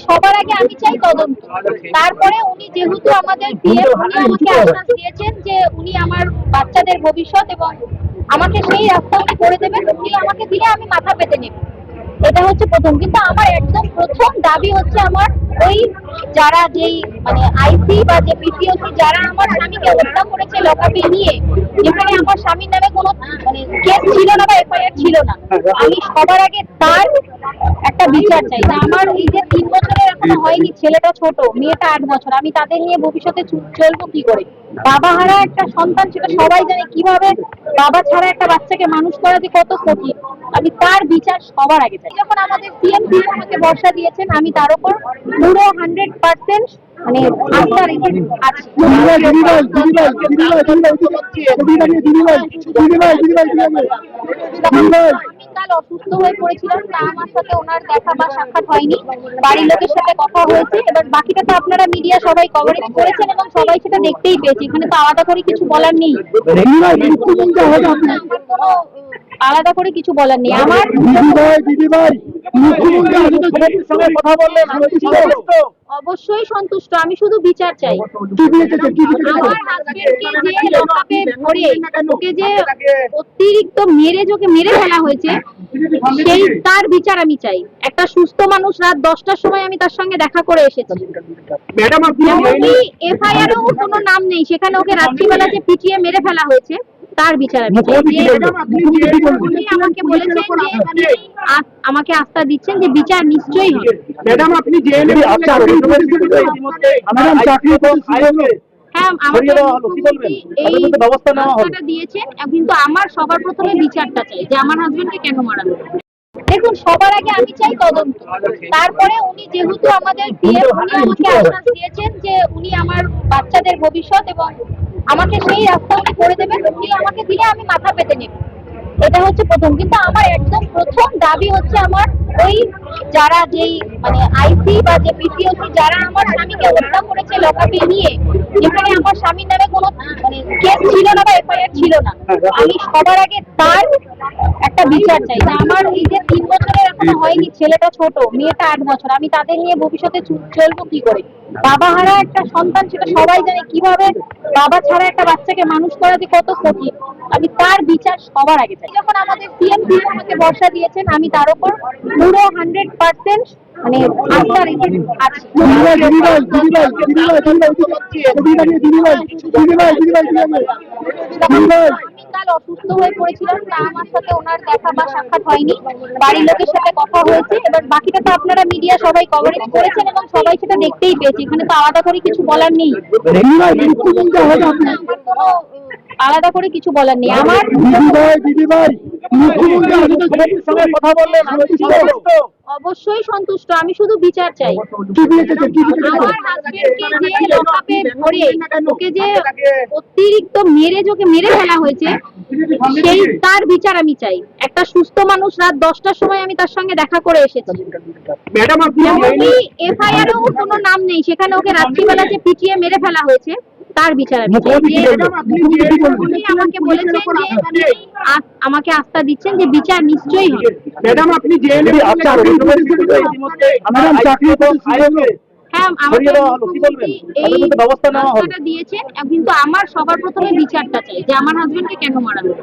সবার আগে আমি চাই তদন্ত। তারপরে উনি যেহেতু আমাদের ডিএম, উনি আমাকে আশ্বাস দিয়েছেন যে উনি আমার বাচ্চাদের ভবিষ্যৎ এবং আমাকে সেই রাস্তা উনি করে দেবেন। উনি আমাকে দিলে আমি মাথা পেতে নেব, এটা হচ্ছে প্রথম। কিন্তু আমার একদম প্রথম দাবি হচ্ছে আমার ওই যারা যেই মানে আইসি বা যে পিসিওসি যারা আমার স্বামীকে হত্যা করেছে লকআপে নিয়ে, যেখানে আমার স্বামীর নামে কোনো মানে কেস ছিল না বা এফআইআর ছিল না, আমি সবার আগে তার একটা বিচার চাই। যে আমার এই যে 3 বছরের এখনো হয়নি, ছেলেটা ছোট, মেয়েটা 8 বছর, আমি তাদের নিয়ে ভবিষ্যতে চলবো কি করে? বাবা হারা একটা সন্তান, সেটা সবাই জানে কিভাবে বাবা ছাড়া একটা বাচ্চাকে মানুষ করা যে কত কঠিন। আমি তার বিচার সবার আগে চাই। যখন আমাদের সিএম আমাকে ভরসা দিয়েছেন, আমি তার উপর পুরো 100% মানে আস্থা রেখে আছি। আমি কাল অসুস্থ হয়ে পড়েছিলাম, তা আমার সাথে ওনার দেখা বা সাক্ষাৎ হয়নি, বাড়ির লোকের সাথে কথা হয়েছে। এবার বাকিটা তো আপনারা মিডিয়া সবাই কভারেজ করেছেন এবং সবাই সেটা দেখতেই পেয়েছে। এখানে তো আলাদা করে কিছু বলার নেই, আমার কোনো আলাদা করে কিছু বলার নেই। আমার অবশ্যই সন্তুষ্ট, আমি শুধু বিচার চাই। আমার হাজবেন্ডকে যে লকআপে ভরে ওকে যে অতিরিক্ত মেরে মেরে ফেলা হয়েছে, সেই তার বিচার আমি চাই। একটা সুস্থ মানুষ, রাত 10টার সময় আমি তার সঙ্গে দেখা করে এসেছি। এফআইআরও কোনো নাম নেই, সেখানে ওকে রাত্রিবেলা যে পিটিয়ে মেরে ফেলা হয়েছে, তার বিচার আমি চাই। উনি আমাকে বলেছেন যে আমাকে আস্থা দিচ্ছেন যে বিচার নিশ্চয়ই হবে। ম্যাডাম, আপনি হ্যাঁ, আমাকে ব্যবস্থা দিয়েছেন, কিন্তু আমার সবার প্রথমে বিচারটা চাই যে আমার হাজবেন্ডকে কেন মারা হলো। দেখুন, সবার আগে আমি চাই তদন্ত। তারপরে উনি যেহেতু আমাদের ডিএম, উনি আমাকে আশ্বাস দিয়েছেন যে উনি আমার বাচ্চাদের ভবিষ্যৎ এবং আমাকে সেই রাস্তা উনি করে দেবেন। উনি আমাকে দিলে আমি মাথা পেতে নেব, এটা হচ্ছে প্রথম। কিন্তু আমার একদম প্রথম দাবি হচ্ছে আমার ওই যারা যেই মানে আইসি বা যে পিসিওসি যারা আমার স্বামীকে হত্যা করেছে লকআপে নিয়ে, যেখানে আমার স্বামীর নামে কোনো মানে কেস ছিল না বা এফআইআর ছিল না, আমি সবার আগে তার একটা বিচার চাই। যে আমার এই যে 3 বছরের এখনো হয়নি, ছেলেটা ছোট, মেয়েটা 8 বছর, আমি তাদের নিয়ে ভবিষ্যতে চলবো কি করে? বাবা হারা একটা সন্তান, সেটা সবাই জানে কিভাবে বাবা ছাড়া একটা বাচ্চাকে মানুষ করা যে কত কঠিন। আমি তার বিচার সবার আগে চাই। যখন আমাদের সিএম আমাকে ভরসা দিয়েছেন, আমি তার উপর পুরো 100% মানে আস্থা রেখে আছি। আমি কাল অসুস্থ হয়ে পড়েছিলাম, তা আমার সাথে ওনার দেখা বা সাক্ষাৎ হয়নি, বাড়ির লোকের সাথে কথা হয়েছে। এবার বাকিটা তো আপনারা মিডিয়া সবাই কভারেজ করেছেন এবং সবাই সেটা দেখতেই পেয়েছে। এখানে তো আলাদা করে কিছু বলার নেই, আমার কোনো আলাদা করে কিছু বলার নেই। আমার অবশ্যই সন্তুষ্ট, আমি শুধু বিচার চাই। আমার হাজবেন্ডকে যে লকআপে ভরে ওকে যে অতিরিক্ত মেরে ফেলা হয়েছে, সেই তার বিচার আমি চাই। একটা সুস্থ মানুষ, রাত 10টার সময় আমি তার সঙ্গে দেখা করে এসেছি। এফআইআরও কোনো নাম নেই, সেখানে ওকে রাত্রিবেলা যে পিটিয়ে মেরে ফেলা হয়েছে, তার বিচার আমি চাই। উনি আমাকে বলেছেন যে আমাকে আস্থা দিচ্ছেন যে বিচার নিশ্চয়ই হবে। ম্যাডাম, আপনি হ্যাঁ, আমাকে ব্যবস্থা দিয়েছেন, কিন্তু আমার সবার প্রথমে বিচারটা চাই যে আমার হাজবেন্ডকে কেন মারা হলো।